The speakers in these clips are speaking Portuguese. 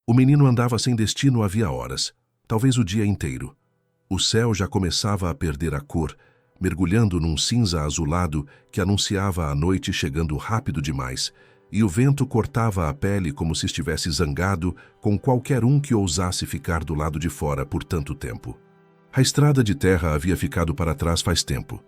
O menino andava sem destino havia horas, talvez o dia inteiro. O céu já começava a perder a cor, mergulhando num cinza azulado que anunciava a noite chegando rápido demais, e o vento cortava a pele como se estivesse zangado com qualquer um que ousasse ficar do lado de fora por tanto tempo. A estrada de terra havia ficado para trás faz tempo.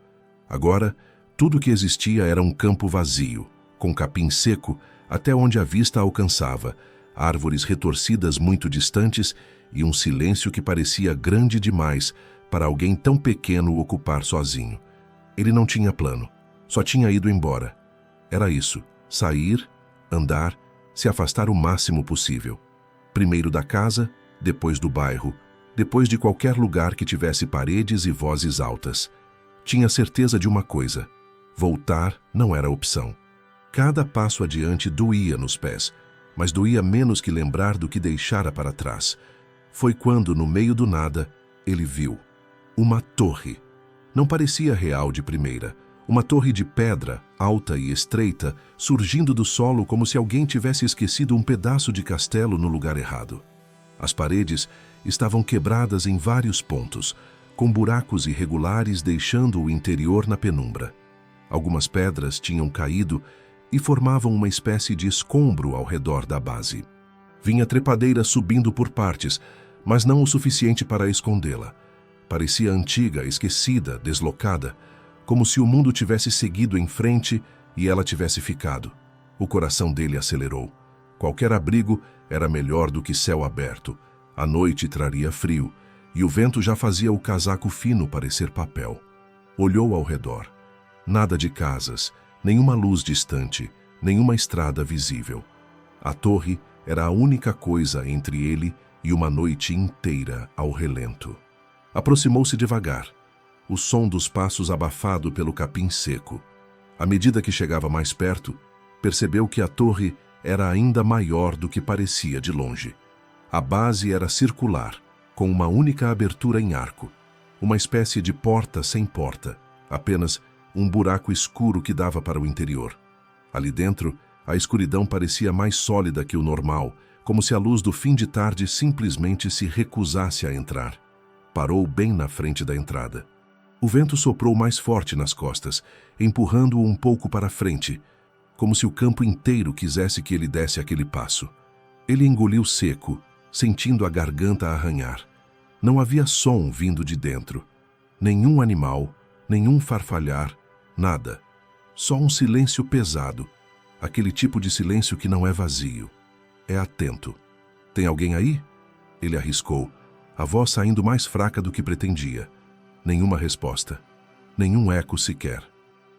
Agora, tudo que existia era um campo vazio, com capim seco até onde a vista alcançava, árvores retorcidas muito distantes e um silêncio que parecia grande demais para alguém tão pequeno ocupar sozinho. Ele não tinha plano, só tinha ido embora. Era isso, sair, andar, se afastar o máximo possível. Primeiro da casa, depois do bairro, depois de qualquer lugar que tivesse paredes e vozes altas. Tinha certeza de uma coisa: voltar não era opção. Cada passo adiante doía nos pés, mas doía menos que lembrar do que deixara para trás. Foi quando, no meio do nada, ele viu uma torre. Não parecia real de primeira. Uma torre de pedra, alta e estreita, surgindo do solo como se alguém tivesse esquecido um pedaço de castelo no lugar errado. As paredes estavam quebradas em vários pontos, com buracos irregulares deixando o interior na penumbra. Algumas pedras tinham caído e formavam uma espécie de escombro ao redor da base. Vinha trepadeira subindo por partes, mas não o suficiente para escondê-la. Parecia antiga, esquecida, deslocada, como se o mundo tivesse seguido em frente e ela tivesse ficado. O coração dele acelerou. Qualquer abrigo era melhor do que céu aberto. A noite traria frio, e o vento já fazia o casaco fino parecer papel. Olhou ao redor. Nada de casas, nenhuma luz distante, nenhuma estrada visível. A torre era a única coisa entre ele e uma noite inteira ao relento. Aproximou-se devagar, o som dos passos abafado pelo capim seco. À medida que chegava mais perto, percebeu que a torre era ainda maior do que parecia de longe. A base era circular, com uma única abertura em arco, uma espécie de porta sem porta, apenas um buraco escuro que dava para o interior. Ali dentro, a escuridão parecia mais sólida que o normal, como se a luz do fim de tarde simplesmente se recusasse a entrar. Parou bem na frente da entrada. O vento soprou mais forte nas costas, empurrando-o um pouco para frente, como se o campo inteiro quisesse que ele desse aquele passo. Ele engoliu seco, sentindo a garganta arranhar. Não havia som vindo de dentro. Nenhum animal, nenhum farfalhar, nada. Só um silêncio pesado. Aquele tipo de silêncio que não é vazio. É atento. Tem alguém aí? Ele arriscou, a voz saindo mais fraca do que pretendia. Nenhuma resposta. Nenhum eco sequer.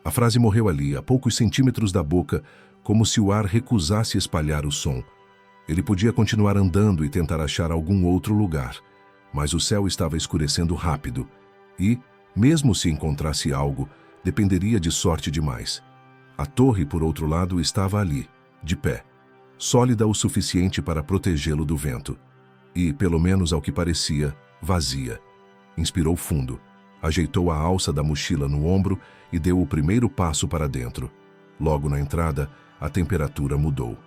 A frase morreu ali, a poucos centímetros da boca, como se o ar recusasse espalhar o som. Ele podia continuar andando e tentar achar algum outro lugar, mas o céu estava escurecendo rápido e, mesmo se encontrasse algo, dependeria de sorte demais. A torre, por outro lado, estava ali, de pé, sólida o suficiente para protegê-lo do vento. E, pelo menos ao que parecia, vazia. Inspirou fundo, ajeitou a alça da mochila no ombro e deu o primeiro passo para dentro. Logo na entrada, a temperatura mudou.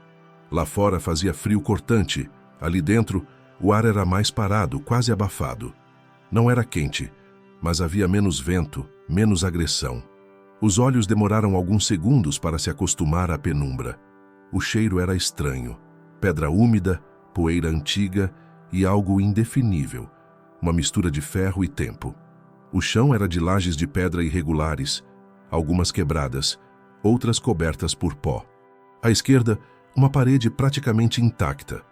Lá fora fazia frio cortante. Ali dentro, o ar era mais parado, quase abafado. Não era quente, mas havia menos vento, menos agressão. Os olhos demoraram alguns segundos para se acostumar à penumbra. O cheiro era estranho. Pedra úmida, poeira antiga e algo indefinível. Uma mistura de ferro e tempo. O chão era de lajes de pedra irregulares, algumas quebradas, outras cobertas por pó. À esquerda, uma parede praticamente intacta.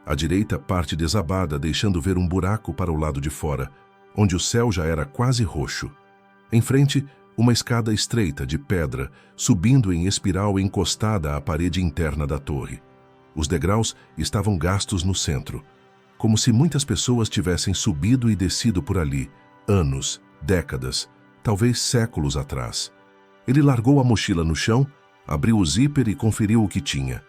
À direita, parte desabada, deixando ver um buraco para o lado de fora, onde o céu já era quase roxo. Em frente, uma escada estreita de pedra, subindo em espiral encostada à parede interna da torre. Os degraus estavam gastos no centro, como se muitas pessoas tivessem subido e descido por ali, anos, décadas, talvez séculos atrás. Ele largou a mochila no chão, abriu o zíper e conferiu o que tinha.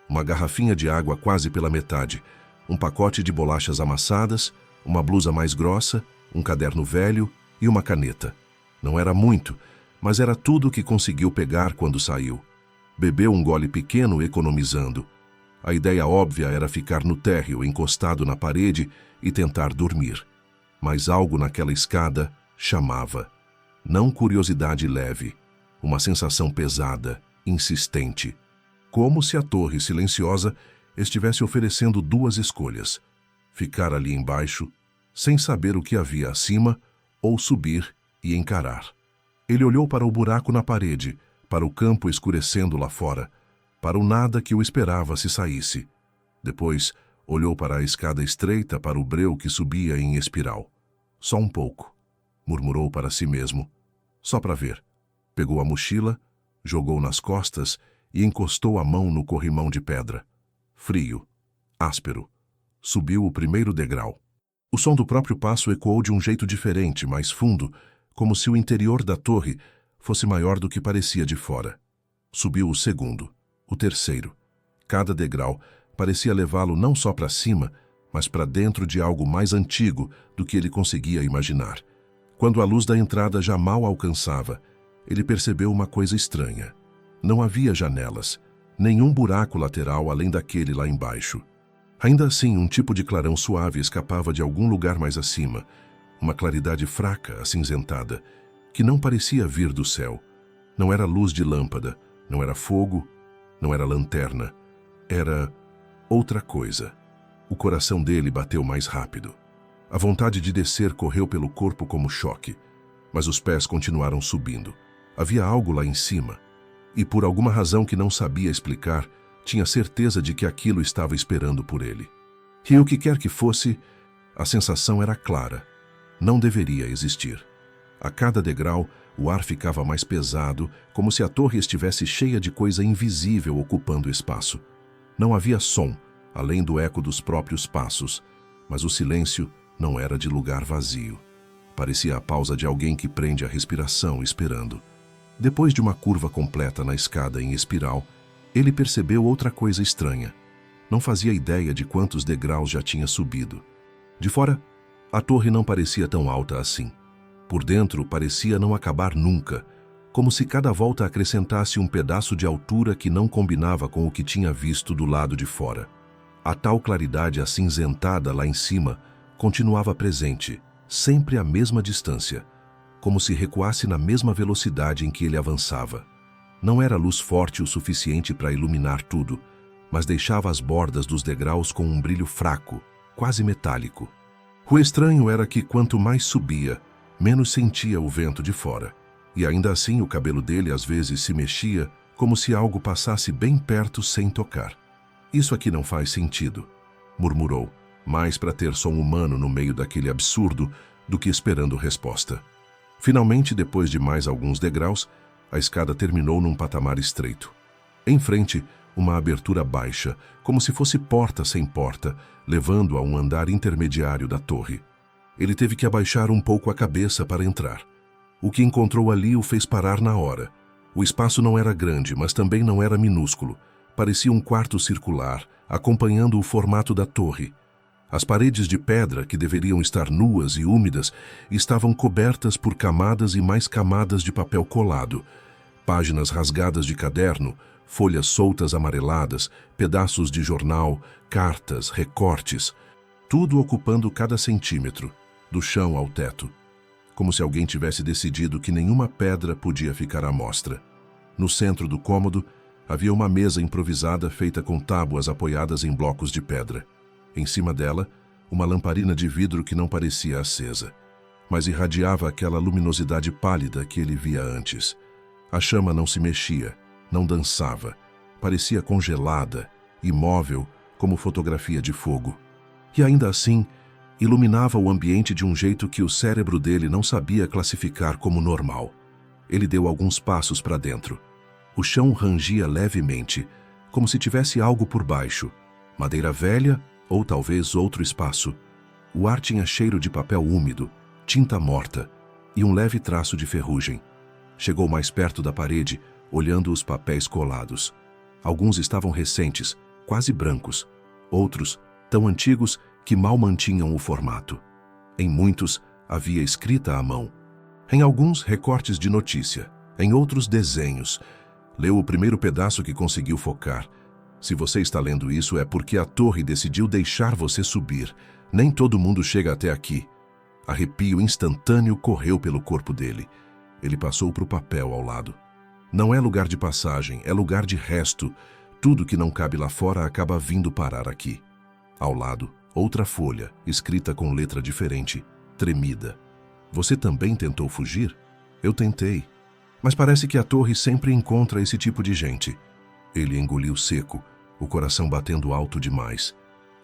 Uma garrafinha de água quase pela metade, um pacote de bolachas amassadas, uma blusa mais grossa, um caderno velho e uma caneta. Não era muito, mas era tudo o que conseguiu pegar quando saiu. Bebeu um gole pequeno, economizando. A ideia óbvia era ficar no térreo, encostado na parede, e tentar dormir. Mas algo naquela escada chamava. Não curiosidade leve, uma sensação pesada, insistente. Como se a torre silenciosa estivesse oferecendo duas escolhas: ficar ali embaixo, sem saber o que havia acima, ou subir e encarar. Ele olhou para o buraco na parede, para o campo escurecendo lá fora, para o nada que o esperava se saísse. Depois, olhou para a escada estreita, para o breu que subia em espiral. Só um pouco, murmurou para si mesmo. Só para ver. Pegou a mochila, jogou nas costas e encostou a mão no corrimão de pedra. Frio, áspero. Subiu o primeiro degrau. O som do próprio passo ecoou de um jeito diferente, mais fundo, como se o interior da torre fosse maior do que parecia de fora. Subiu o segundo, o terceiro. Cada degrau parecia levá-lo não só para cima, mas para dentro de algo mais antigo do que ele conseguia imaginar. Quando a luz da entrada já mal alcançava, ele percebeu uma coisa estranha. Não havia janelas, nenhum buraco lateral além daquele lá embaixo. Ainda assim, um tipo de clarão suave escapava de algum lugar mais acima, uma claridade fraca, acinzentada, que não parecia vir do céu. Não era luz de lâmpada, não era fogo, não era lanterna. Era outra coisa. O coração dele bateu mais rápido. A vontade de descer correu pelo corpo como choque, mas os pés continuaram subindo. Havia algo lá em cima, e por alguma razão que não sabia explicar, tinha certeza de que aquilo estava esperando por ele. E o que quer que fosse, a sensação era clara. Não deveria existir. A cada degrau, o ar ficava mais pesado, como se a torre estivesse cheia de coisa invisível ocupando espaço. Não havia som, além do eco dos próprios passos, mas o silêncio não era de lugar vazio. Parecia a pausa de alguém que prende a respiração esperando. Depois de uma curva completa na escada em espiral, ele percebeu outra coisa estranha. Não fazia ideia de quantos degraus já tinha subido. De fora, a torre não parecia tão alta assim. Por dentro, parecia não acabar nunca, como se cada volta acrescentasse um pedaço de altura que não combinava com o que tinha visto do lado de fora. A tal claridade acinzentada lá em cima continuava presente, sempre à mesma distância, como se recuasse na mesma velocidade em que ele avançava. Não era luz forte o suficiente para iluminar tudo, mas deixava as bordas dos degraus com um brilho fraco, quase metálico. O estranho era que quanto mais subia, menos sentia o vento de fora. E ainda assim o cabelo dele às vezes se mexia, como se algo passasse bem perto sem tocar. Isso aqui não faz sentido, murmurou, mais para ter som humano no meio daquele absurdo do que esperando resposta. Finalmente, depois de mais alguns degraus, a escada terminou num patamar estreito. Em frente, uma abertura baixa, como se fosse porta sem porta, levando a um andar intermediário da torre. Ele teve que abaixar um pouco a cabeça para entrar. O que encontrou ali o fez parar na hora. O espaço não era grande, mas também não era minúsculo. Parecia um quarto circular, acompanhando o formato da torre. As paredes de pedra, que deveriam estar nuas e úmidas, estavam cobertas por camadas e mais camadas de papel colado. Páginas rasgadas de caderno, folhas soltas amareladas, pedaços de jornal, cartas, recortes, tudo ocupando cada centímetro, do chão ao teto, como se alguém tivesse decidido que nenhuma pedra podia ficar à mostra. No centro do cômodo, havia uma mesa improvisada feita com tábuas apoiadas em blocos de pedra. Em cima dela, uma lamparina de vidro que não parecia acesa, mas irradiava aquela luminosidade pálida que ele via antes. A chama não se mexia, não dançava, parecia congelada, imóvel, como fotografia de fogo. E ainda assim, iluminava o ambiente de um jeito que o cérebro dele não sabia classificar como normal. Ele deu alguns passos para dentro. O chão rangia levemente, como se tivesse algo por baixo. Madeira velha ou talvez outro espaço. O ar tinha cheiro de papel úmido, tinta morta e um leve traço de ferrugem. Chegou mais perto da parede, olhando os papéis colados. Alguns estavam recentes, quase brancos. Outros, tão antigos que mal mantinham o formato. Em muitos, havia escrita à mão. Em alguns, recortes de notícia. Em outros, desenhos. Leu o primeiro pedaço que conseguiu focar. Se você está lendo isso é porque a torre decidiu deixar você subir. Nem todo mundo chega até aqui. Arrepio instantâneo correu pelo corpo dele. Ele passou para o papel ao lado. Não é lugar de passagem, é lugar de resto. Tudo que não cabe lá fora acaba vindo parar aqui. Ao lado, outra folha, escrita com letra diferente, tremida. Você também tentou fugir? Eu tentei. Mas parece que a torre sempre encontra esse tipo de gente. Ele engoliu seco, o coração batendo alto demais.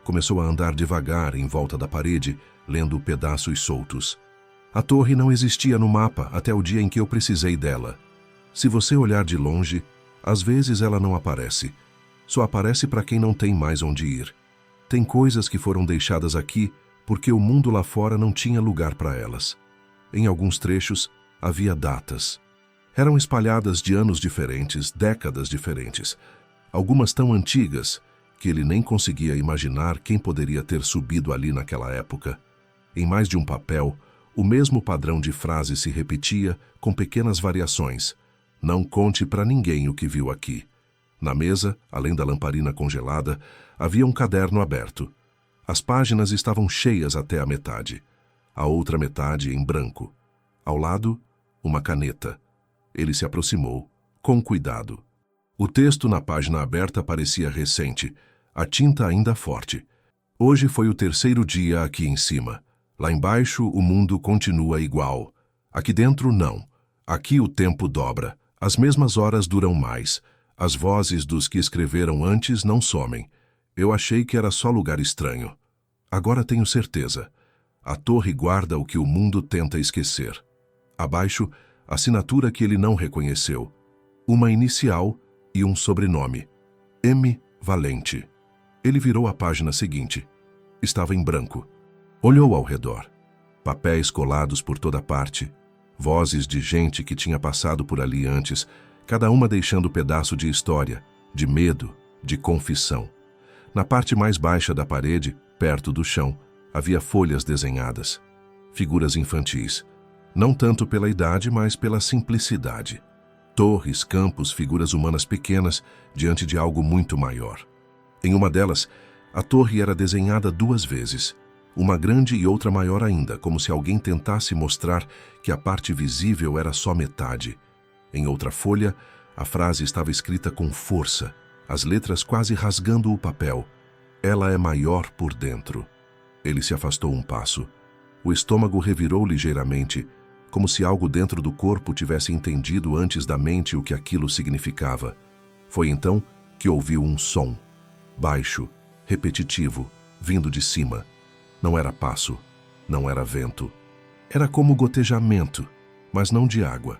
Começou a andar devagar em volta da parede, lendo pedaços soltos. A torre não existia no mapa até o dia em que eu precisei dela. Se você olhar de longe, às vezes ela não aparece. Só aparece para quem não tem mais onde ir. Tem coisas que foram deixadas aqui porque o mundo lá fora não tinha lugar para elas. Em alguns trechos, havia datas. Eram espalhadas de anos diferentes, décadas diferentes. Algumas tão antigas que ele nem conseguia imaginar quem poderia ter subido ali naquela época. Em mais de um papel, o mesmo padrão de frase se repetia com pequenas variações. Não conte para ninguém o que viu aqui. Na mesa, além da lamparina congelada, havia um caderno aberto. As páginas estavam cheias até a metade. A outra metade em branco. Ao lado, uma caneta. Ele se aproximou, com cuidado. O texto na página aberta parecia recente, a tinta ainda forte. Hoje foi o terceiro dia aqui em cima. Lá embaixo, o mundo continua igual. Aqui dentro, não. Aqui o tempo dobra. As mesmas horas duram mais. As vozes dos que escreveram antes não somem. Eu achei que era só lugar estranho. Agora tenho certeza. A torre guarda o que o mundo tenta esquecer. Abaixo, assinatura que ele não reconheceu. Uma inicial e um sobrenome. M. Valente. Ele virou a página seguinte. Estava em branco. Olhou ao redor. Papéis colados por toda parte. Vozes de gente que tinha passado por ali antes, cada uma deixando pedaço de história, de medo, de confissão. Na parte mais baixa da parede, perto do chão, havia folhas desenhadas. Figuras infantis. Não tanto pela idade, mas pela simplicidade. Torres, campos, figuras humanas pequenas diante de algo muito maior. Em uma delas, a torre era desenhada 2 vezes. Uma grande e outra maior ainda, como se alguém tentasse mostrar que a parte visível era só metade. Em outra folha, a frase estava escrita com força, as letras quase rasgando o papel. Ela é maior por dentro. Ele se afastou um passo. O estômago revirou ligeiramente, como se algo dentro do corpo tivesse entendido antes da mente o que aquilo significava. Foi então que ouviu um som, baixo, repetitivo, vindo de cima. Não era passo, não era vento. Era como gotejamento, mas não de água.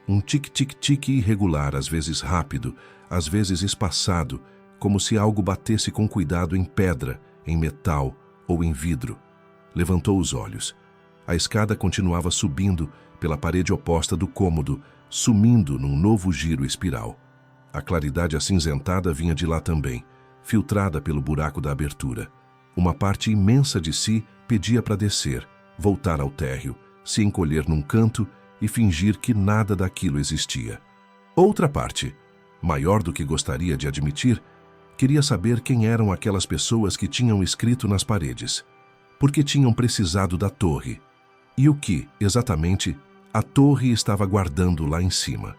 Um tic-tic-tic irregular, às vezes rápido, às vezes espaçado, como se algo batesse com cuidado em pedra, em metal ou em vidro. Levantou os olhos. A escada continuava subindo pela parede oposta do cômodo, sumindo num novo giro espiral. A claridade acinzentada vinha de lá também, filtrada pelo buraco da abertura. Uma parte imensa de si pedia para descer, voltar ao térreo, se encolher num canto e fingir que nada daquilo existia. Outra parte, maior do que gostaria de admitir, queria saber quem eram aquelas pessoas que tinham escrito nas paredes, porque tinham precisado da torre, e o que, exatamente, a torre estava guardando lá em cima.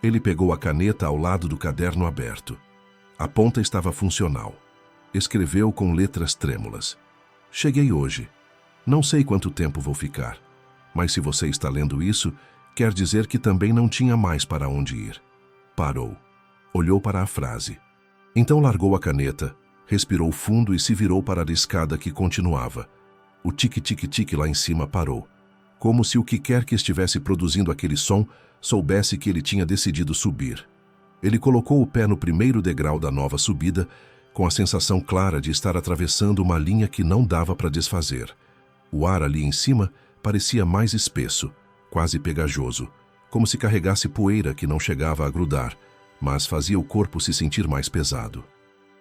Ele pegou a caneta ao lado do caderno aberto. A ponta estava funcional. Escreveu com letras trêmulas. Cheguei hoje. Não sei quanto tempo vou ficar, mas se você está lendo isso, quer dizer que também não tinha mais para onde ir. Parou. Olhou para a frase. Então largou a caneta, respirou fundo e se virou para a escada que continuava. O tic-tic-tic lá em cima parou, como se o que quer que estivesse produzindo aquele som soubesse que ele tinha decidido subir. Ele colocou o pé no primeiro degrau da nova subida, com a sensação clara de estar atravessando uma linha que não dava para desfazer. O ar ali em cima parecia mais espesso, quase pegajoso, como se carregasse poeira que não chegava a grudar, mas fazia o corpo se sentir mais pesado.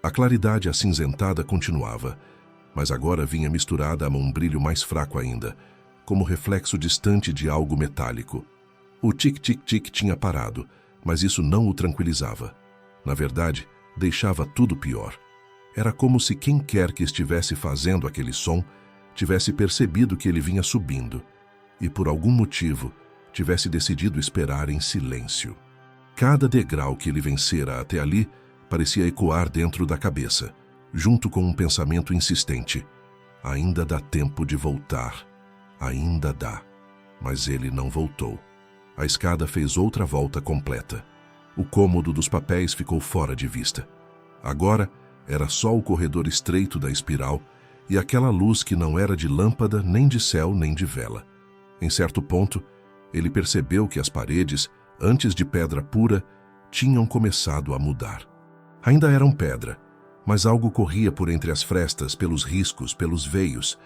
A claridade acinzentada continuava, mas agora vinha misturada a um brilho mais fraco ainda, como reflexo distante de algo metálico. O tic-tic-tic tinha parado, mas isso não o tranquilizava. Na verdade, deixava tudo pior. Era como se quem quer que estivesse fazendo aquele som tivesse percebido que ele vinha subindo e, por algum motivo, tivesse decidido esperar em silêncio. Cada degrau que ele vencera até ali parecia ecoar dentro da cabeça, junto com um pensamento insistente. Ainda dá tempo de voltar. Ainda dá. Mas ele não voltou. A escada fez outra volta completa. O cômodo dos papéis ficou fora de vista. Agora era só o corredor estreito da espiral e aquela luz que não era de lâmpada, nem de céu, nem de vela. Em certo ponto, ele percebeu que as paredes, antes de pedra pura, tinham começado a mudar. Ainda eram pedra, mas algo corria por entre as frestas, pelos riscos, pelos veios,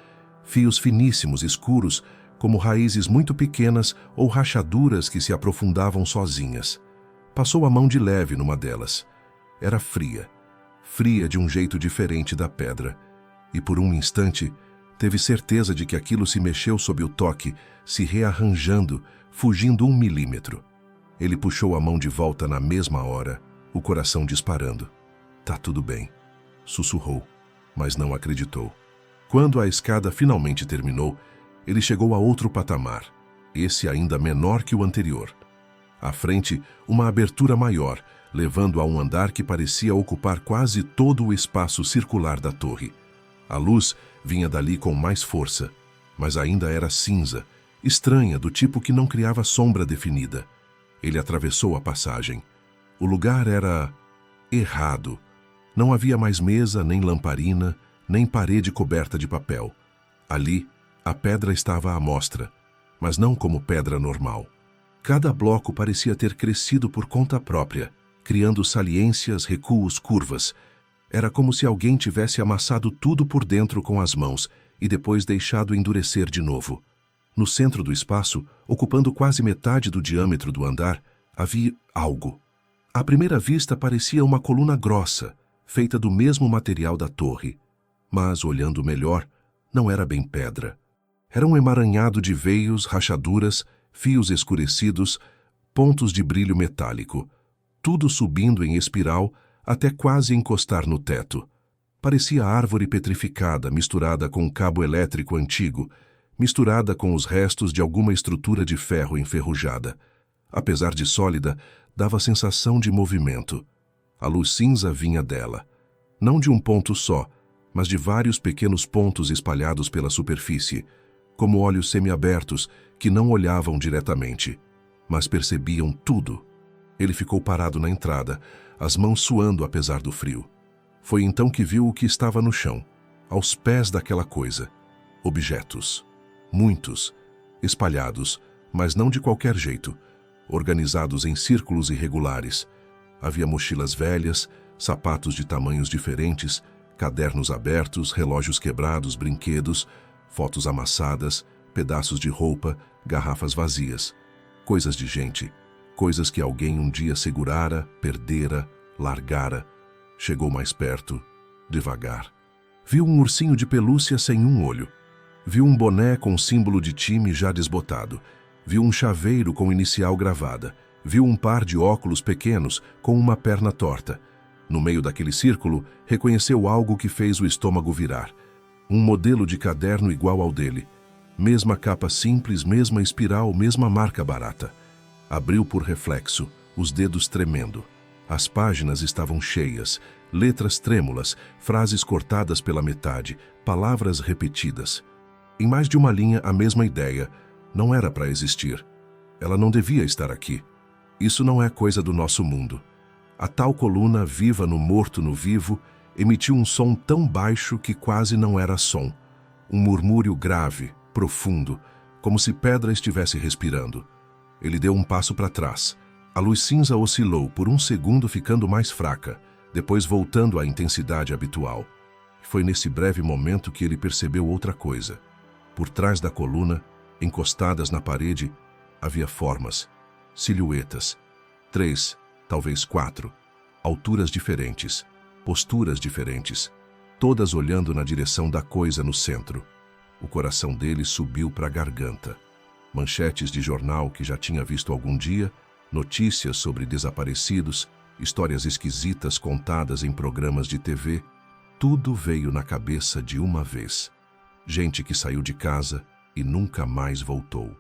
fios finíssimos, escuros, como raízes muito pequenas ou rachaduras que se aprofundavam sozinhas. Passou a mão de leve numa delas. Era fria, fria de um jeito diferente da pedra, e por um instante teve certeza de que aquilo se mexeu sob o toque, se rearranjando, fugindo 1 milímetro. Ele puxou a mão de volta na mesma hora, o coração disparando. Tá tudo bem, sussurrou, mas não acreditou. Quando a escada finalmente terminou, ele chegou a outro patamar, esse ainda menor que o anterior. À frente, uma abertura maior, levando a um andar que parecia ocupar quase todo o espaço circular da torre. A luz vinha dali com mais força, mas ainda era cinza, estranha, do tipo que não criava sombra definida. Ele atravessou a passagem. O lugar era errado. Não havia mais mesa, nem lamparina, nem parede coberta de papel. Ali, a pedra estava à mostra, mas não como pedra normal. Cada bloco parecia ter crescido por conta própria, criando saliências, recuos, curvas. Era como se alguém tivesse amassado tudo por dentro com as mãos e depois deixado endurecer de novo. No centro do espaço, ocupando quase metade do diâmetro do andar, havia algo. À primeira vista parecia uma coluna grossa, feita do mesmo material da torre. Mas, olhando melhor, não era bem pedra. Era um emaranhado de veios, rachaduras, fios escurecidos, pontos de brilho metálico, tudo subindo em espiral até quase encostar no teto. Parecia árvore petrificada misturada com um cabo elétrico antigo, misturada com os restos de alguma estrutura de ferro enferrujada. Apesar de sólida, dava sensação de movimento. A luz cinza vinha dela, não de um ponto só, mas de vários pequenos pontos espalhados pela superfície, como olhos semiabertos que não olhavam diretamente, mas percebiam tudo. Ele ficou parado na entrada, as mãos suando apesar do frio. Foi então que viu o que estava no chão, aos pés daquela coisa. Objetos. Muitos. Espalhados, mas não de qualquer jeito. Organizados em círculos irregulares. Havia mochilas velhas, sapatos de tamanhos diferentes, cadernos abertos, relógios quebrados, brinquedos, fotos amassadas, pedaços de roupa, garrafas vazias. Coisas de gente. Coisas que alguém um dia segurara, perdera, largara. Chegou mais perto, devagar. Viu um ursinho de pelúcia sem um olho. Viu um boné com símbolo de time já desbotado. Viu um chaveiro com inicial gravada. Viu um par de óculos pequenos com uma perna torta. No meio daquele círculo, reconheceu algo que fez o estômago virar. Um modelo de caderno igual ao dele. Mesma capa simples, mesma espiral, mesma marca barata. Abriu por reflexo, os dedos tremendo. As páginas estavam cheias, letras trêmulas, frases cortadas pela metade, palavras repetidas. Em mais de uma linha, a mesma ideia. Não era para existir. Ela não devia estar aqui. Isso não é coisa do nosso mundo. A tal coluna, viva no morto no vivo, emitiu um som tão baixo que quase não era som. Um murmúrio grave, profundo, como se pedra estivesse respirando. Ele deu um passo para trás. A luz cinza oscilou por um segundo, ficando mais fraca, depois voltando à intensidade habitual. Foi nesse breve momento que ele percebeu outra coisa. Por trás da coluna, encostadas na parede, havia formas, silhuetas. 3, talvez 4, alturas diferentes, posturas diferentes, todas olhando na direção da coisa no centro. O coração dele subiu para a garganta. Manchetes de jornal que já tinha visto algum dia, notícias sobre desaparecidos, histórias esquisitas contadas em programas de TV, tudo veio na cabeça de uma vez. Gente que saiu de casa e nunca mais voltou.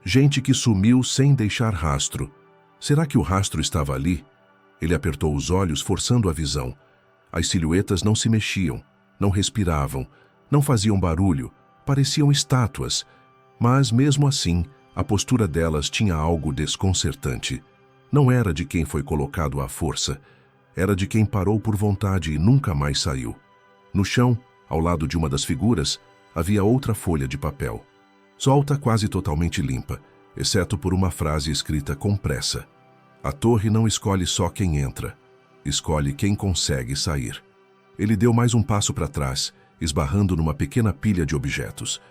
Gente que sumiu sem deixar rastro. Será que o rastro estava ali? Ele apertou os olhos, forçando a visão. As silhuetas não se mexiam, não respiravam, não faziam barulho, pareciam estátuas. Mas, mesmo assim, a postura delas tinha algo desconcertante. Não era de quem foi colocado à força. Era de quem parou por vontade e nunca mais saiu. No chão, ao lado de uma das figuras, havia outra folha de papel. Solta, quase totalmente limpa, exceto por uma frase escrita com pressa. A torre não escolhe só quem entra, escolhe quem consegue sair. Ele deu mais um passo para trás, esbarrando numa pequena pilha de objetos.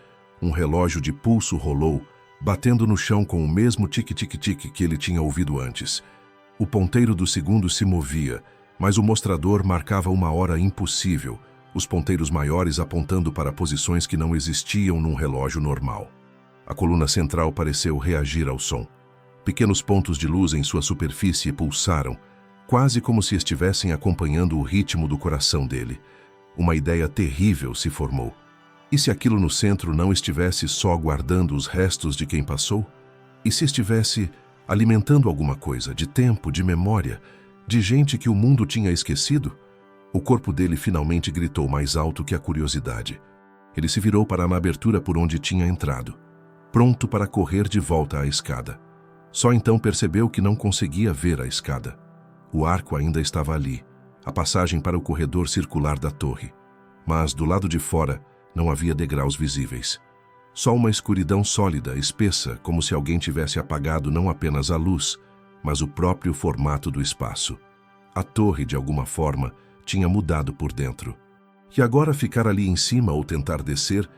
Um relógio de pulso rolou, batendo no chão com o mesmo tic-tic-tic que ele tinha ouvido antes. O ponteiro do segundo se movia, mas o mostrador marcava uma hora impossível, os ponteiros maiores apontando para posições que não existiam num relógio normal. A coluna central pareceu reagir ao som. Pequenos pontos de luz em sua superfície pulsaram, quase como se estivessem acompanhando o ritmo do coração dele. Uma ideia terrível se formou. E se aquilo no centro não estivesse só guardando os restos de quem passou? E se estivesse alimentando alguma coisa, de tempo, de memória, de gente que o mundo tinha esquecido? O corpo dele finalmente gritou mais alto que a curiosidade. Ele se virou para a abertura por onde tinha entrado, pronto para correr de volta à escada. Só então percebeu que não conseguia ver a escada. O arco ainda estava ali, a passagem para o corredor circular da torre. Mas, do lado de fora, não havia degraus visíveis. Só uma escuridão sólida, espessa, como se alguém tivesse apagado não apenas a luz, mas o próprio formato do espaço. A torre, de alguma forma, tinha mudado por dentro. E agora ficar ali em cima ou tentar descer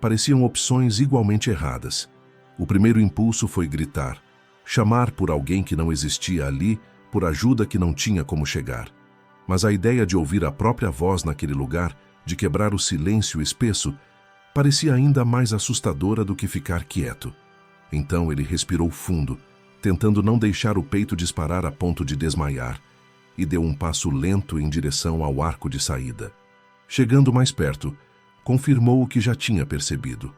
pareciam opções igualmente erradas. O primeiro impulso foi gritar, chamar por alguém que não existia ali, por ajuda que não tinha como chegar. Mas a ideia de ouvir a própria voz naquele lugar, de quebrar o silêncio espesso, parecia ainda mais assustadora do que ficar quieto. Então ele respirou fundo, tentando não deixar o peito disparar a ponto de desmaiar, e deu um passo lento em direção ao arco de saída. Chegando mais perto, confirmou o que já tinha percebido.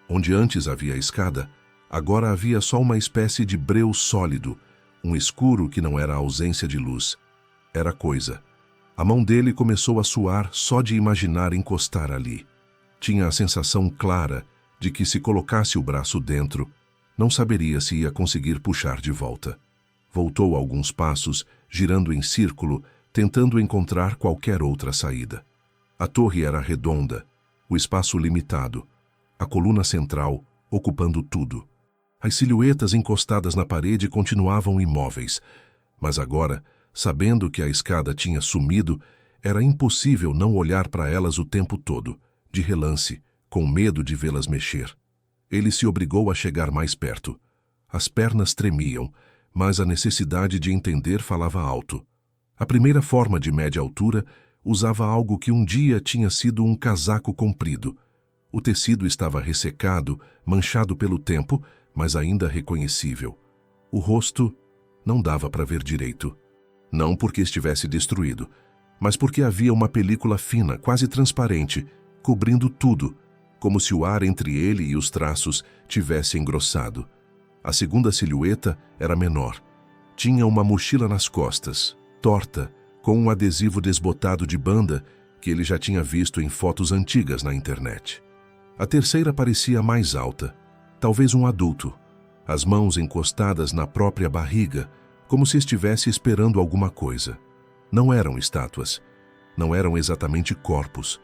Onde antes havia a escada, agora havia só uma espécie de breu sólido, um escuro que não era a ausência de luz. Era coisa. A mão dele começou a suar só de imaginar encostar ali. Tinha a sensação clara de que se colocasse o braço dentro, não saberia se ia conseguir puxar de volta. Voltou alguns passos, girando em círculo, tentando encontrar qualquer outra saída. A torre era redonda, o espaço limitado, a coluna central ocupando tudo. As silhuetas encostadas na parede continuavam imóveis, mas agora, sabendo que a escada tinha sumido, era impossível não olhar para elas o tempo todo, de relance, com medo de vê-las mexer. Ele se obrigou a chegar mais perto. As pernas tremiam, mas a necessidade de entender falava alto. A primeira forma de média altura usava algo que um dia tinha sido um casaco comprido. O tecido estava ressecado, manchado pelo tempo, mas ainda reconhecível. O rosto não dava para ver direito. Não porque estivesse destruído, mas porque havia uma película fina, quase transparente, cobrindo tudo, como se o ar entre ele e os traços tivesse engrossado. A segunda silhueta era menor. Tinha uma mochila nas costas, torta, com um adesivo desbotado de banda que ele já tinha visto em fotos antigas na internet. A terceira parecia mais alta, talvez um adulto, as mãos encostadas na própria barriga, como se estivesse esperando alguma coisa. Não eram estátuas, não eram exatamente corpos.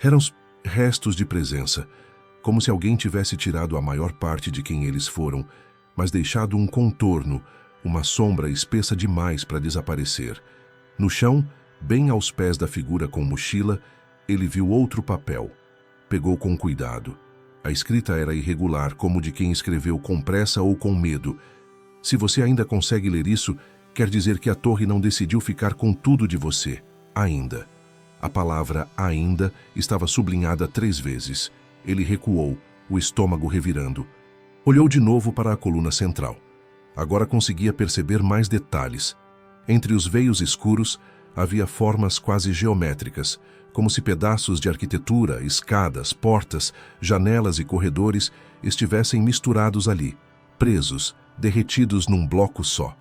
Eram restos de presença, como se alguém tivesse tirado a maior parte de quem eles foram, mas deixado um contorno, uma sombra espessa demais para desaparecer. No chão, bem aos pés da figura com mochila, ele viu outro papel. Pegou com cuidado. A escrita era irregular, como de quem escreveu com pressa ou com medo. Se você ainda consegue ler isso, quer dizer que a torre não decidiu ficar com tudo de você, ainda. A palavra ainda estava sublinhada 3 vezes. Ele recuou, o estômago revirando. Olhou de novo para a coluna central. Agora conseguia perceber mais detalhes. Entre os veios escuros havia formas quase geométricas, como se pedaços de arquitetura, escadas, portas, janelas e corredores estivessem misturados ali, presos, derretidos num bloco só.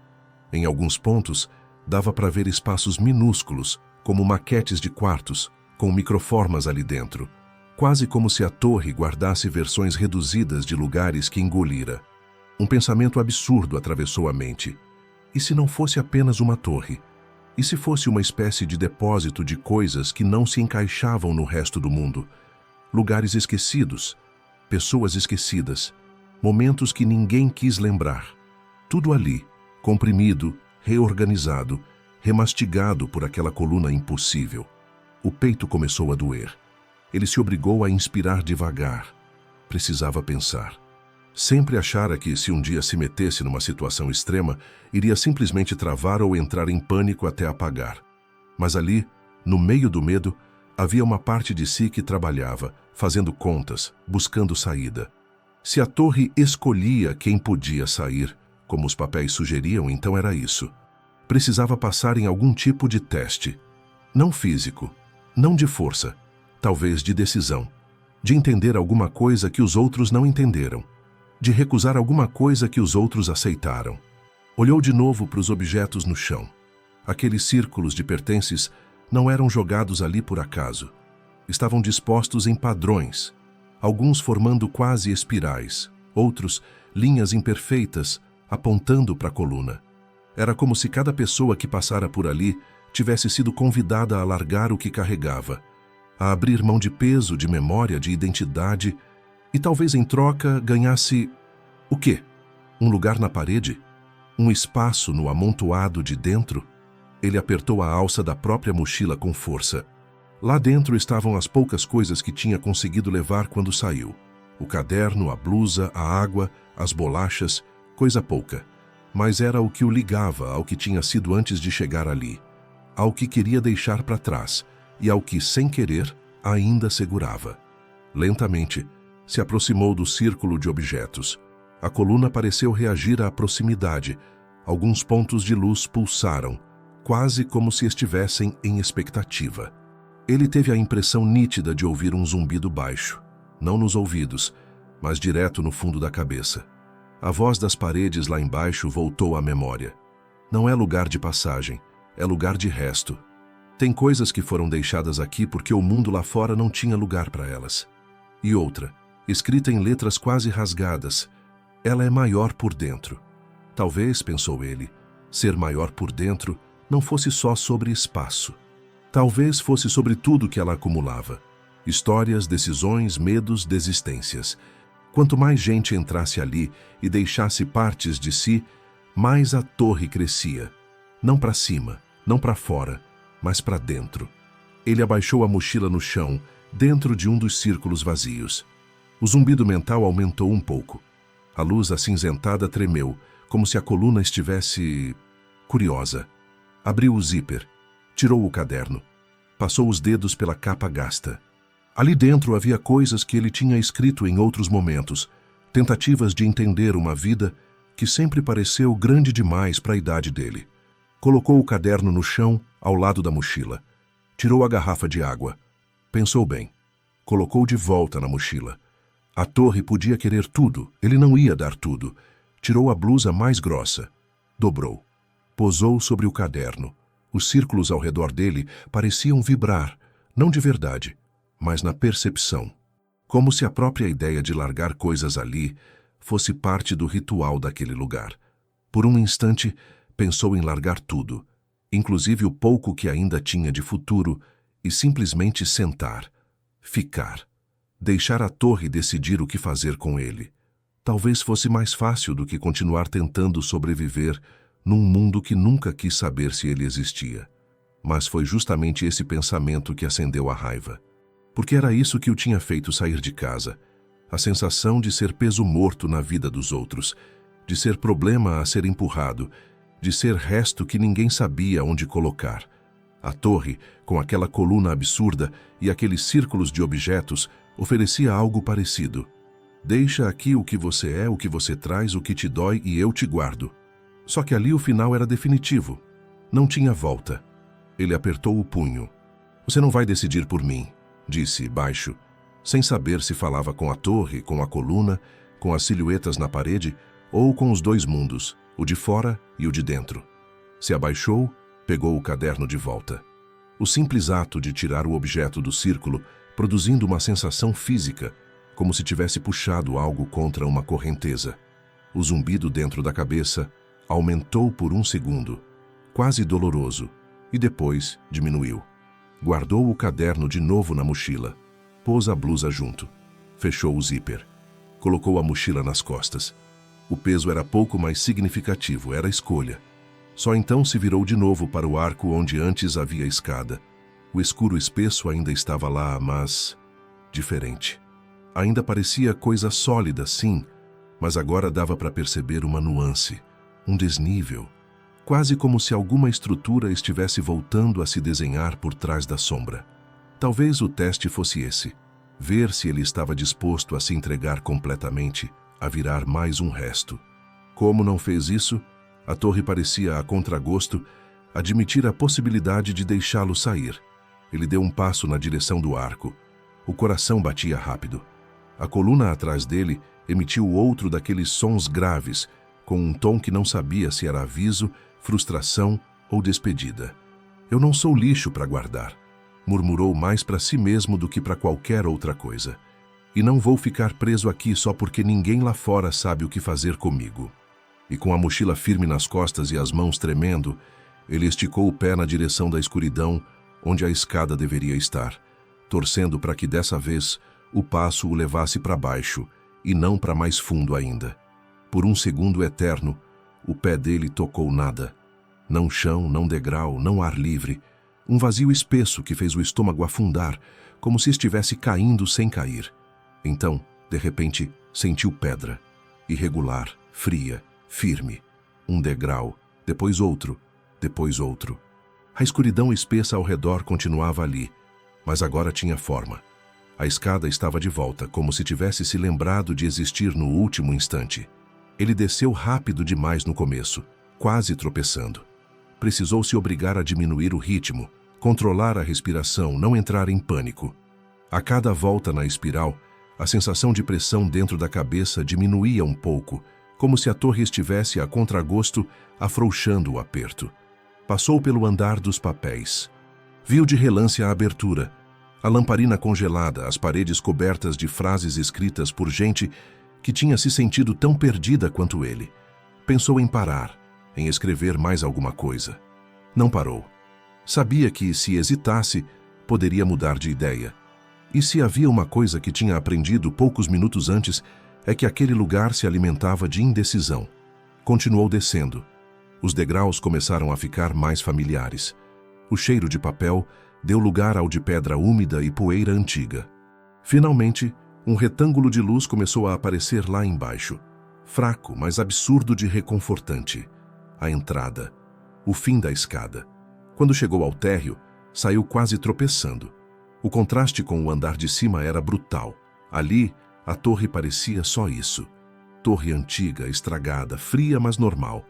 Em alguns pontos, dava para ver espaços minúsculos, como maquetes de quartos, com microformas ali dentro, quase como se a torre guardasse versões reduzidas de lugares que engolira. Um pensamento absurdo atravessou a mente. E se não fosse apenas uma torre? E se fosse uma espécie de depósito de coisas que não se encaixavam no resto do mundo? Lugares esquecidos, pessoas esquecidas, momentos que ninguém quis lembrar. Tudo ali, comprimido, reorganizado, remastigado por aquela coluna impossível. O peito começou a doer. Ele se obrigou a inspirar devagar. Precisava pensar. Sempre achara que, se um dia se metesse numa situação extrema, iria simplesmente travar ou entrar em pânico até apagar. Mas ali, no meio do medo, havia uma parte de si que trabalhava, fazendo contas, buscando saída. Se a torre escolhia quem podia sair, como os papéis sugeriam, então era isso. Precisava passar em algum tipo de teste. Não físico, não de força, talvez de decisão, de entender alguma coisa que os outros não entenderam, de recusar alguma coisa que os outros aceitaram. Olhou de novo para os objetos no chão. Aqueles círculos de pertences não eram jogados ali por acaso. Estavam dispostos em padrões, alguns formando quase espirais, outros linhas imperfeitas, apontando para a coluna. Era como se cada pessoa que passara por ali tivesse sido convidada a largar o que carregava, a abrir mão de peso, de memória, de identidade, e talvez em troca ganhasse... o quê? Um lugar na parede? Um espaço no amontoado de dentro? Ele apertou a alça da própria mochila com força. Lá dentro estavam as poucas coisas que tinha conseguido levar quando saiu. O caderno, a blusa, a água, as bolachas, coisa pouca. Mas era o que o ligava ao que tinha sido antes de chegar ali, ao que queria deixar para trás e ao que, sem querer, ainda segurava. Lentamente, se aproximou do círculo de objetos. A coluna pareceu reagir à proximidade. Alguns pontos de luz pulsaram, quase como se estivessem em expectativa. Ele teve a impressão nítida de ouvir um zumbido baixo, não nos ouvidos, mas direto no fundo da cabeça. A voz das paredes lá embaixo voltou à memória. Não é lugar de passagem, é lugar de resto. Tem coisas que foram deixadas aqui porque o mundo lá fora não tinha lugar para elas. E outra, escrita em letras quase rasgadas, ela é maior por dentro. Talvez, pensou ele, ser maior por dentro não fosse só sobre espaço. Talvez fosse sobre tudo que ela acumulava. Histórias, decisões, medos, desistências. Quanto mais gente entrasse ali e deixasse partes de si, mais a torre crescia. Não para cima, não para fora, mas para dentro. Ele abaixou a mochila no chão, dentro de um dos círculos vazios. O zumbido mental aumentou um pouco. A luz acinzentada tremeu, como se a coluna estivesse... curiosa. Abriu o zíper, tirou o caderno, passou os dedos pela capa gasta. Ali dentro havia coisas que ele tinha escrito em outros momentos, tentativas de entender uma vida que sempre pareceu grande demais para a idade dele. Colocou o caderno no chão, ao lado da mochila. Tirou a garrafa de água. Pensou bem. Colocou de volta na mochila. A torre podia querer tudo, ele não ia dar tudo. Tirou a blusa mais grossa. Dobrou. Posou sobre o caderno. Os círculos ao redor dele pareciam vibrar, não de verdade, mas na percepção. Como se a própria ideia de largar coisas ali fosse parte do ritual daquele lugar. Por um instante, pensou em largar tudo, inclusive o pouco que ainda tinha de futuro, e simplesmente sentar, ficar, deixar a torre decidir o que fazer com ele. Talvez fosse mais fácil do que continuar tentando sobreviver num mundo que nunca quis saber se ele existia. Mas foi justamente esse pensamento que acendeu a raiva. Porque era isso que o tinha feito sair de casa. A sensação de ser peso morto na vida dos outros, de ser problema a ser empurrado, de ser resto que ninguém sabia onde colocar. A torre, com aquela coluna absurda e aqueles círculos de objetos, oferecia algo parecido. Deixa aqui o que você é, o que você traz, o que te dói e eu te guardo. Só que ali o final era definitivo. Não tinha volta. Ele apertou o punho. Você não vai decidir por mim, disse baixo, sem saber se falava com a torre, com a coluna, com as silhuetas na parede ou com os dois mundos, o de fora e o de dentro. Se abaixou, pegou o caderno de volta. O simples ato de tirar o objeto do círculo, produzindo uma sensação física, como se tivesse puxado algo contra uma correnteza. O zumbido dentro da cabeça aumentou por um segundo, quase doloroso, e depois diminuiu. Guardou o caderno de novo na mochila, pôs a blusa junto, fechou o zíper, colocou a mochila nas costas. O peso era pouco mais significativo, era a escolha. Só então se virou de novo para o arco onde antes havia escada. O escuro espesso ainda estava lá, mas diferente. Ainda parecia coisa sólida, sim, mas agora dava para perceber uma nuance, um desnível, quase como se alguma estrutura estivesse voltando a se desenhar por trás da sombra. Talvez o teste fosse esse, ver se ele estava disposto a se entregar completamente, a virar mais um resto. Como não fez isso, a torre parecia, a contragosto, admitir a possibilidade de deixá-lo sair. Ele deu um passo na direção do arco. O coração batia rápido. A coluna atrás dele emitiu outro daqueles sons graves, com um tom que não sabia se era aviso, frustração ou despedida. Eu não sou lixo para guardar, murmurou mais para si mesmo do que para qualquer outra coisa. E não vou ficar preso aqui só porque ninguém lá fora sabe o que fazer comigo. E com a mochila firme nas costas e as mãos tremendo, ele esticou o pé na direção da escuridão, onde a escada deveria estar, torcendo para que dessa vez o passo o levasse para baixo e não para mais fundo ainda. Por um segundo eterno, o pé dele tocou nada. Não chão, não degrau, não ar livre. Um vazio espesso que fez o estômago afundar, como se estivesse caindo sem cair. Então, de repente, sentiu pedra. Irregular, fria, firme. Um degrau, depois outro, depois outro. A escuridão espessa ao redor continuava ali, mas agora tinha forma. A escada estava de volta, como se tivesse se lembrado de existir no último instante. Ele desceu rápido demais no começo, quase tropeçando. Precisou se obrigar a diminuir o ritmo, controlar a respiração, não entrar em pânico. A cada volta na espiral, a sensação de pressão dentro da cabeça diminuía um pouco, como se a torre estivesse a contragosto afrouxando o aperto. Passou pelo andar dos papéis. Viu de relance a abertura, a lamparina congelada, as paredes cobertas de frases escritas por gente que tinha se sentido tão perdida quanto ele. Pensou em parar, em escrever mais alguma coisa. Não parou. Sabia que, se hesitasse, poderia mudar de ideia. E se havia uma coisa que tinha aprendido poucos minutos antes, é que aquele lugar se alimentava de indecisão. Continuou descendo. Os degraus começaram a ficar mais familiares. O cheiro de papel deu lugar ao de pedra úmida e poeira antiga. Finalmente, um retângulo de luz começou a aparecer lá embaixo. Fraco, mas absurdo de reconfortante. A entrada. O fim da escada. Quando chegou ao térreo, saiu quase tropeçando. O contraste com o andar de cima era brutal. Ali, a torre parecia só isso. Torre antiga, estragada, fria, mas normal.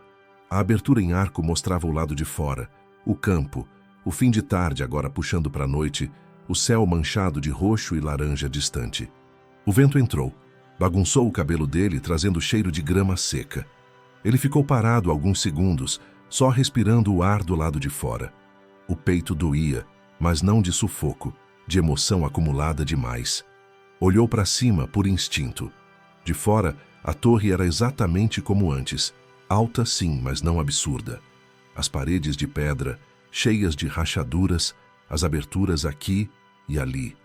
A abertura em arco mostrava o lado de fora, o campo, o fim de tarde agora puxando para a noite, o céu manchado de roxo e laranja distante. O vento entrou, bagunçou o cabelo dele, trazendo cheiro de grama seca. Ele ficou parado alguns segundos, só respirando o ar do lado de fora. O peito doía, mas não de sufoco, de emoção acumulada demais. Olhou para cima por instinto. De fora, a torre era exatamente como antes. Alta sim, mas não absurda. As paredes de pedra, cheias de rachaduras, as aberturas aqui e ali.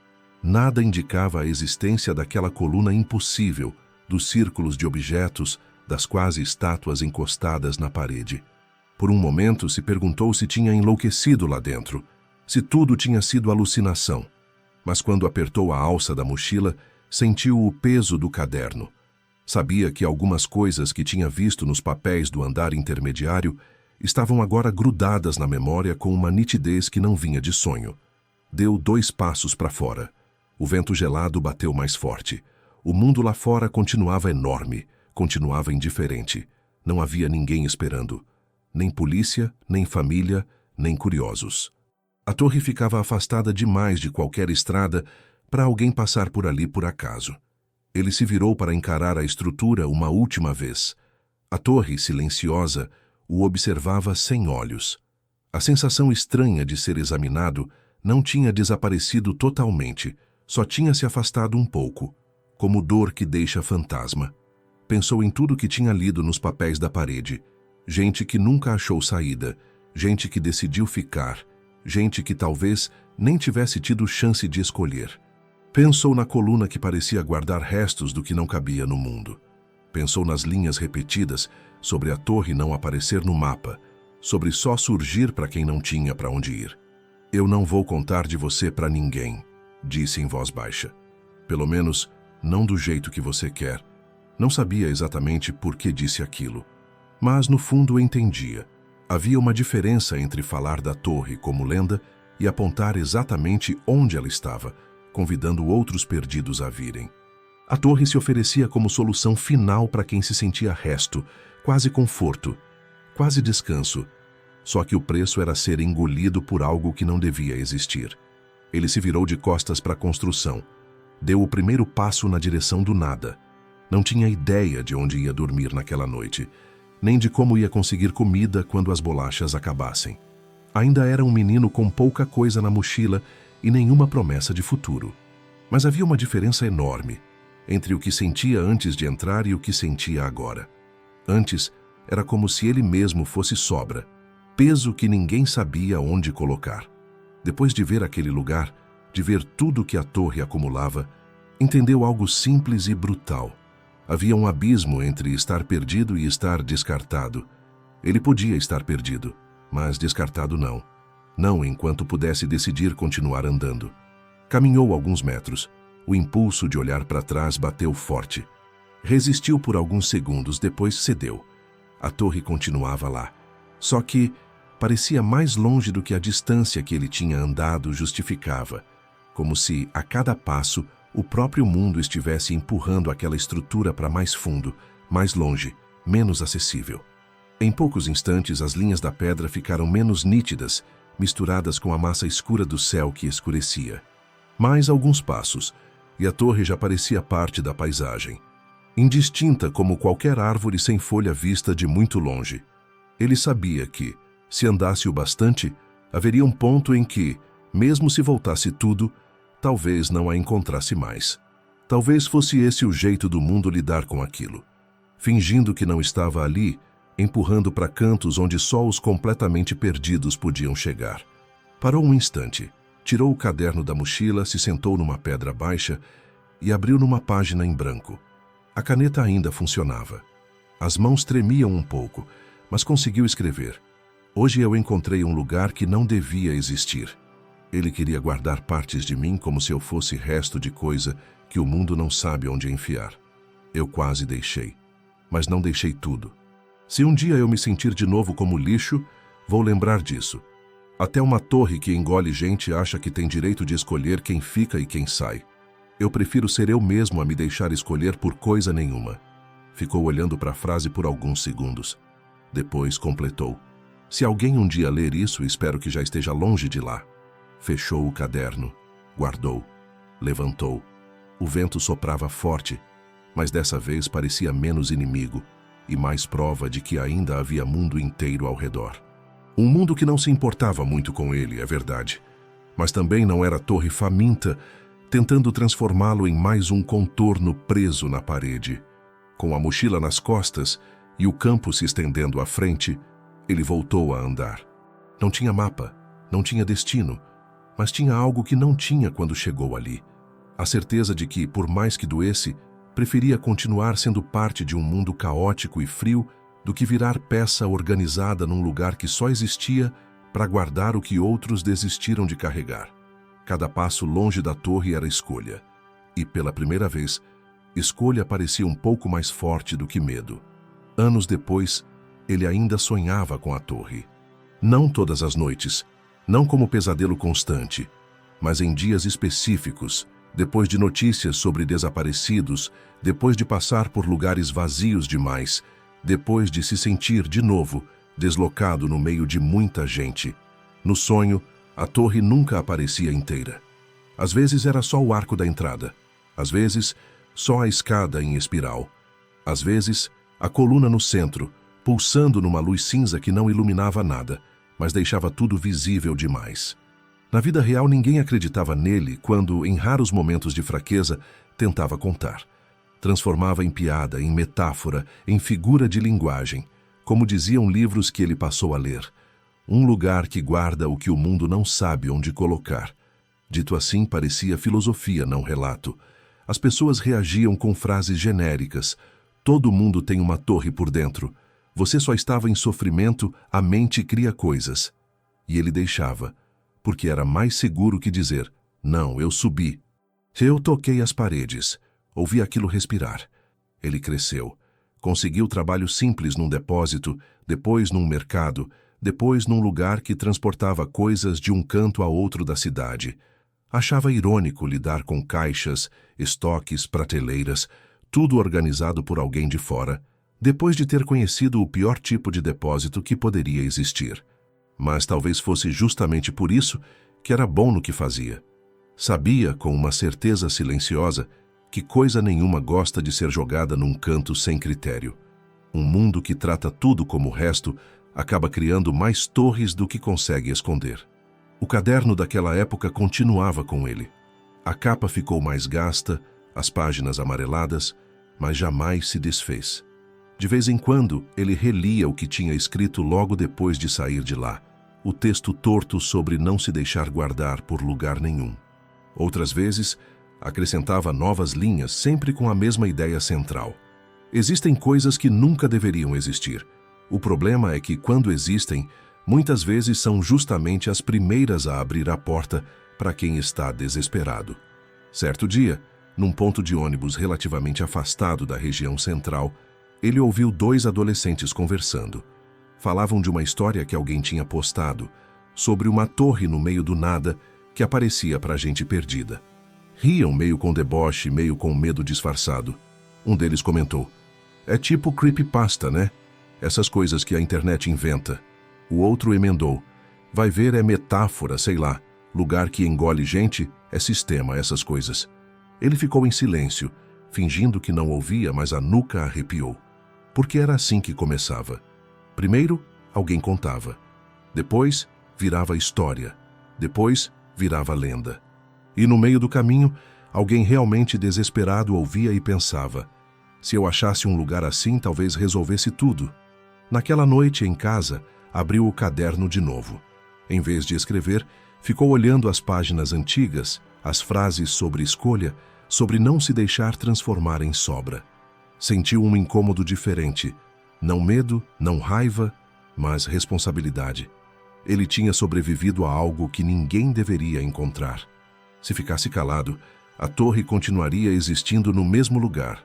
Nada indicava a existência daquela coluna impossível, dos círculos de objetos, das quase estátuas encostadas na parede. Por um momento se perguntou se tinha enlouquecido lá dentro, se tudo tinha sido alucinação. Mas quando apertou a alça da mochila, sentiu o peso do caderno. Sabia que algumas coisas que tinha visto nos papéis do andar intermediário estavam agora grudadas na memória com uma nitidez que não vinha de sonho. Deu 2 passos para fora. O vento gelado bateu mais forte. O mundo lá fora continuava enorme, continuava indiferente. Não havia ninguém esperando. nem polícia, nem família, nem curiosos. A torre ficava afastada demais de qualquer estrada para alguém passar por ali por acaso. Ele se virou para encarar a estrutura uma última vez. A torre, silenciosa, o observava sem olhos. A sensação estranha de ser examinado não tinha desaparecido totalmente, só tinha se afastado um pouco, como dor que deixa fantasma. Pensou em tudo que tinha lido nos papéis da parede. Gente que nunca achou saída, gente que decidiu ficar, gente que talvez nem tivesse tido chance de escolher. Pensou na coluna que parecia guardar restos do que não cabia no mundo. Pensou nas linhas repetidas sobre a torre não aparecer no mapa, sobre só surgir para quem não tinha para onde ir. Eu não vou contar de você para ninguém, disse em voz baixa. Pelo menos, não do jeito que você quer. Não sabia exatamente por que disse aquilo, mas no fundo entendia. Havia uma diferença entre falar da torre como lenda e apontar exatamente onde ela estava, convidando outros perdidos a virem. A torre se oferecia como solução final para quem se sentia resto, quase conforto, quase descanso. Só que o preço era ser engolido por algo que não devia existir. Ele se virou de costas para a construção. Deu o primeiro passo na direção do nada. Não tinha ideia de onde ia dormir naquela noite, nem de como ia conseguir comida quando as bolachas acabassem. Ainda era um menino com pouca coisa na mochila e nenhuma promessa de futuro. Mas havia uma diferença enorme entre o que sentia antes de entrar e o que sentia agora. Antes, era como se ele mesmo fosse sobra, peso que ninguém sabia onde colocar. Depois de ver aquele lugar, de ver tudo que a torre acumulava, entendeu algo simples e brutal. Havia um abismo entre estar perdido e estar descartado. Ele podia estar perdido, mas descartado não. Não enquanto pudesse decidir continuar andando. Caminhou alguns metros. O impulso de olhar para trás bateu forte. Resistiu por alguns segundos, depois cedeu. A torre continuava lá. Só que parecia mais longe do que a distância que ele tinha andado justificava. Como se, a cada passo, o próprio mundo estivesse empurrando aquela estrutura para mais fundo, mais longe, menos acessível. Em poucos instantes, as linhas da pedra ficaram menos nítidas, misturadas com a massa escura do céu que escurecia. Mais alguns passos, e a torre já parecia parte da paisagem. Indistinta como qualquer árvore sem folha vista de muito longe. Ele sabia que, se andasse o bastante, haveria um ponto em que, mesmo se voltasse tudo, talvez não a encontrasse mais. Talvez fosse esse o jeito do mundo lidar com aquilo. Fingindo que não estava ali, empurrando para cantos onde só os completamente perdidos podiam chegar. Parou um instante, tirou o caderno da mochila, se sentou numa pedra baixa e abriu numa página em branco. A caneta ainda funcionava. As mãos tremiam um pouco, mas conseguiu escrever. Hoje eu encontrei um lugar que não devia existir. Ele queria guardar partes de mim como se eu fosse resto de coisa que o mundo não sabe onde enfiar. Eu quase deixei, mas não deixei tudo. Se um dia eu me sentir de novo como lixo, vou lembrar disso. Até uma torre que engole gente acha que tem direito de escolher quem fica e quem sai. Eu prefiro ser eu mesmo a me deixar escolher por coisa nenhuma. Ficou olhando para a frase por alguns segundos. Depois completou. Se alguém um dia ler isso, espero que já esteja longe de lá. Fechou o caderno, guardou, levantou. O vento soprava forte, mas dessa vez parecia menos inimigo e mais prova de que ainda havia mundo inteiro ao redor. Um mundo que não se importava muito com ele, é verdade, mas também não era torre faminta, tentando transformá-lo em mais um contorno preso na parede. Com a mochila nas costas e o campo se estendendo à frente, ele voltou a andar. Não tinha mapa, não tinha destino, mas tinha algo que não tinha quando chegou ali. A certeza de que, por mais que doesse, preferia continuar sendo parte de um mundo caótico e frio do que virar peça organizada num lugar que só existia para guardar o que outros desistiram de carregar. Cada passo longe da torre era escolha. E, pela primeira vez, escolha parecia um pouco mais forte do que medo. Anos depois, ele ainda sonhava com a torre. Não todas as noites, não como pesadelo constante, mas em dias específicos, depois de notícias sobre desaparecidos, depois de passar por lugares vazios demais, depois de se sentir, de novo, deslocado no meio de muita gente. No sonho, a torre nunca aparecia inteira. Às vezes era só o arco da entrada. Às vezes, só a escada em espiral. Às vezes, a coluna no centro, pulsando numa luz cinza que não iluminava nada, mas deixava tudo visível demais. Na vida real, ninguém acreditava nele quando, em raros momentos de fraqueza, tentava contar. Transformava em piada, em metáfora, em figura de linguagem, como diziam livros que ele passou a ler. Um lugar que guarda o que o mundo não sabe onde colocar. Dito assim, parecia filosofia, não relato. As pessoas reagiam com frases genéricas. Todo mundo tem uma torre por dentro. Você só estava em sofrimento, a mente cria coisas. E ele deixava, porque era mais seguro que dizer, não, eu subi. Eu toquei as paredes, ouvi aquilo respirar. Ele cresceu. Conseguiu trabalho simples num depósito, depois num mercado, depois num lugar que transportava coisas de um canto a outro da cidade. Achava irônico lidar com caixas, estoques, prateleiras, tudo organizado por alguém de fora, depois de ter conhecido o pior tipo de depósito que poderia existir. Mas talvez fosse justamente por isso que era bom no que fazia. Sabia, com uma certeza silenciosa, que coisa nenhuma gosta de ser jogada num canto sem critério. Um mundo que trata tudo como o resto acaba criando mais torres do que consegue esconder. O caderno daquela época continuava com ele. A capa ficou mais gasta, as páginas amareladas, mas jamais se desfez. De vez em quando, ele relia o que tinha escrito logo depois de sair de lá, o texto torto sobre não se deixar guardar por lugar nenhum. Outras vezes, acrescentava novas linhas, sempre com a mesma ideia central. Existem coisas que nunca deveriam existir. O problema é que, quando existem, muitas vezes são justamente as primeiras a abrir a porta para quem está desesperado. Certo dia, num ponto de ônibus relativamente afastado da região central, ele ouviu dois adolescentes conversando. Falavam de uma história que alguém tinha postado, sobre uma torre no meio do nada que aparecia para gente perdida. Riam meio com deboche, meio com medo disfarçado. Um deles comentou, "É tipo creepypasta, né? Essas coisas que a internet inventa." O outro emendou, "Vai ver, é metáfora, sei lá. Lugar que engole gente, é sistema, essas coisas." Ele ficou em silêncio, fingindo que não ouvia, mas a nuca arrepiou. Porque era assim que começava. Primeiro, alguém contava. Depois, virava história. Depois, virava lenda. E no meio do caminho, alguém realmente desesperado ouvia e pensava, se eu achasse um lugar assim, talvez resolvesse tudo. Naquela noite, em casa, abriu o caderno de novo. Em vez de escrever, ficou olhando as páginas antigas, as frases sobre escolha, sobre não se deixar transformar em sobra. Sentiu um incômodo diferente. Não medo, não raiva, mas responsabilidade. Ele tinha sobrevivido a algo que ninguém deveria encontrar. Se ficasse calado, a torre continuaria existindo no mesmo lugar,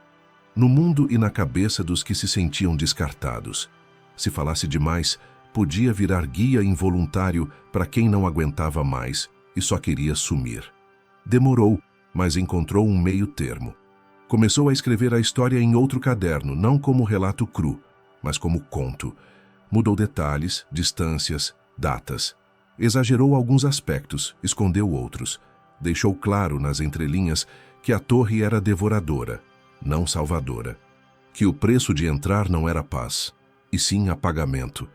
no mundo e na cabeça dos que se sentiam descartados. Se falasse demais, podia virar guia involuntário para quem não aguentava mais e só queria sumir. Demorou, mas encontrou um meio termo. Começou a escrever a história em outro caderno, não como relato cru, mas como conto. Mudou detalhes, distâncias, datas. Exagerou alguns aspectos, escondeu outros. Deixou claro nas entrelinhas que a torre era devoradora, não salvadora. Que o preço de entrar não era paz, e sim apagamento.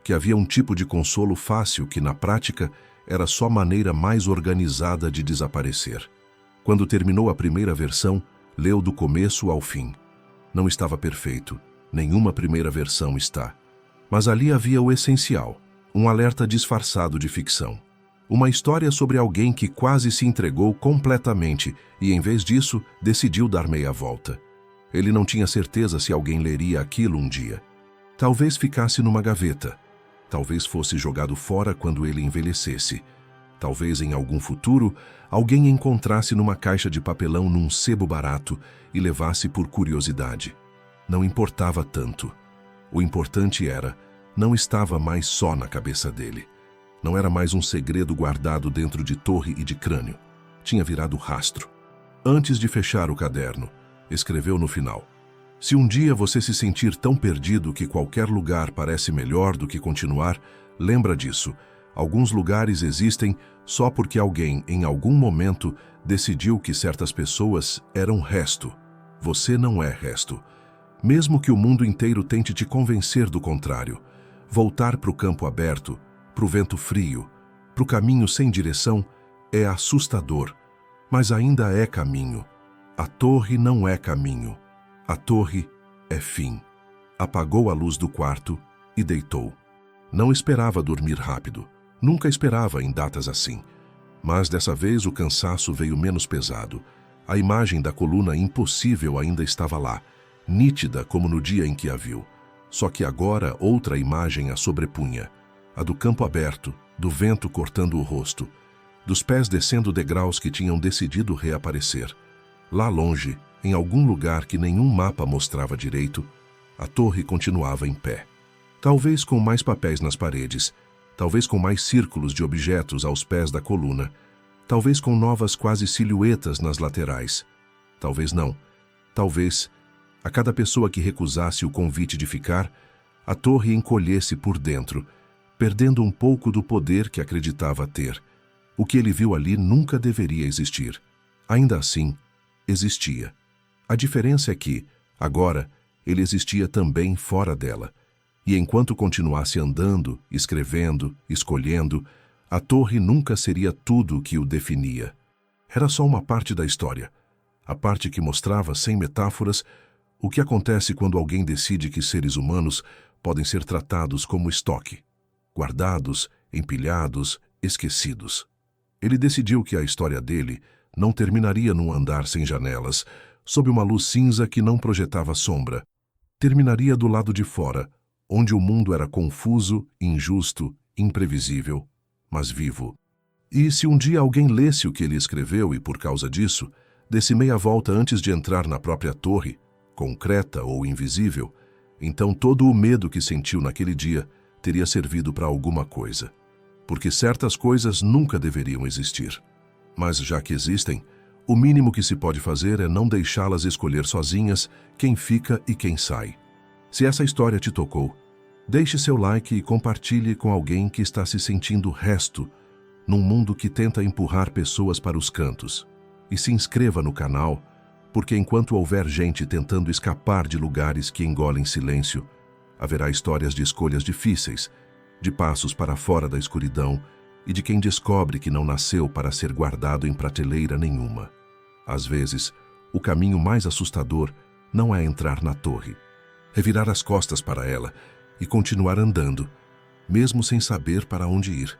Que havia um tipo de consolo fácil que, na prática, era só maneira mais organizada de desaparecer. Quando terminou a primeira versão, leu do começo ao fim. Não estava perfeito, nenhuma primeira versão está. Mas ali havia o essencial, um alerta disfarçado de ficção. Uma história sobre alguém que quase se entregou completamente e, em vez disso, decidiu dar meia volta. Ele não tinha certeza se alguém leria aquilo um dia. Talvez ficasse numa gaveta. Talvez fosse jogado fora quando ele envelhecesse. Talvez, em algum futuro, alguém encontrasse numa caixa de papelão num sebo barato e levasse por curiosidade. Não importava tanto. O importante era, não estava mais só na cabeça dele. Não era mais um segredo guardado dentro de torre e de crânio. Tinha virado rastro. Antes de fechar o caderno, escreveu no final, Se um dia você se sentir tão perdido que qualquer lugar parece melhor do que continuar, lembra disso. Alguns lugares existem só porque alguém, em algum momento, decidiu que certas pessoas eram resto. Você não é resto. Mesmo que o mundo inteiro tente te convencer do contrário, voltar para o campo aberto, para o vento frio, para o caminho sem direção, é assustador, mas ainda é caminho. A torre não é caminho. A torre é fim. Apagou a luz do quarto e deitou. Não esperava dormir rápido. Nunca esperava em datas assim. Mas dessa vez o cansaço veio menos pesado. A imagem da coluna impossível ainda estava lá, nítida como no dia em que a viu. Só que agora outra imagem a sobrepunha. A do campo aberto, do vento cortando o rosto, dos pés descendo degraus que tinham decidido reaparecer. Lá longe, em algum lugar que nenhum mapa mostrava direito, a torre continuava em pé. Talvez com mais papéis nas paredes, talvez com mais círculos de objetos aos pés da coluna, talvez com novas quase silhuetas nas laterais. Talvez não. Talvez, a cada pessoa que recusasse o convite de ficar, a torre encolhesse por dentro, perdendo um pouco do poder que acreditava ter. O que ele viu ali nunca deveria existir. Ainda assim, existia. A diferença é que, agora, ele existia também fora dela. E enquanto continuasse andando, escrevendo, escolhendo, a torre nunca seria tudo o que o definia. Era só uma parte da história. A parte que mostrava, sem metáforas, o que acontece quando alguém decide que seres humanos podem ser tratados como estoque, guardados, empilhados, esquecidos. Ele decidiu que a história dele não terminaria num andar sem janelas, sob uma luz cinza que não projetava sombra. Terminaria do lado de fora, onde o mundo era confuso, injusto, imprevisível, mas vivo. E se um dia alguém lesse o que ele escreveu e, por causa disso, desse meia volta antes de entrar na própria torre, concreta ou invisível, então todo o medo que sentiu naquele dia teria servido para alguma coisa. Porque certas coisas nunca deveriam existir. Mas já que existem, o mínimo que se pode fazer é não deixá-las escolher sozinhas quem fica e quem sai. Se essa história te tocou, deixe seu like e compartilhe com alguém que está se sentindo resto num mundo que tenta empurrar pessoas para os cantos. E se inscreva no canal, porque enquanto houver gente tentando escapar de lugares que engolem silêncio, haverá histórias de escolhas difíceis, de passos para fora da escuridão e de quem descobre que não nasceu para ser guardado em prateleira nenhuma. Às vezes, o caminho mais assustador não é entrar na torre, é virar as costas para ela e continuar andando, mesmo sem saber para onde ir.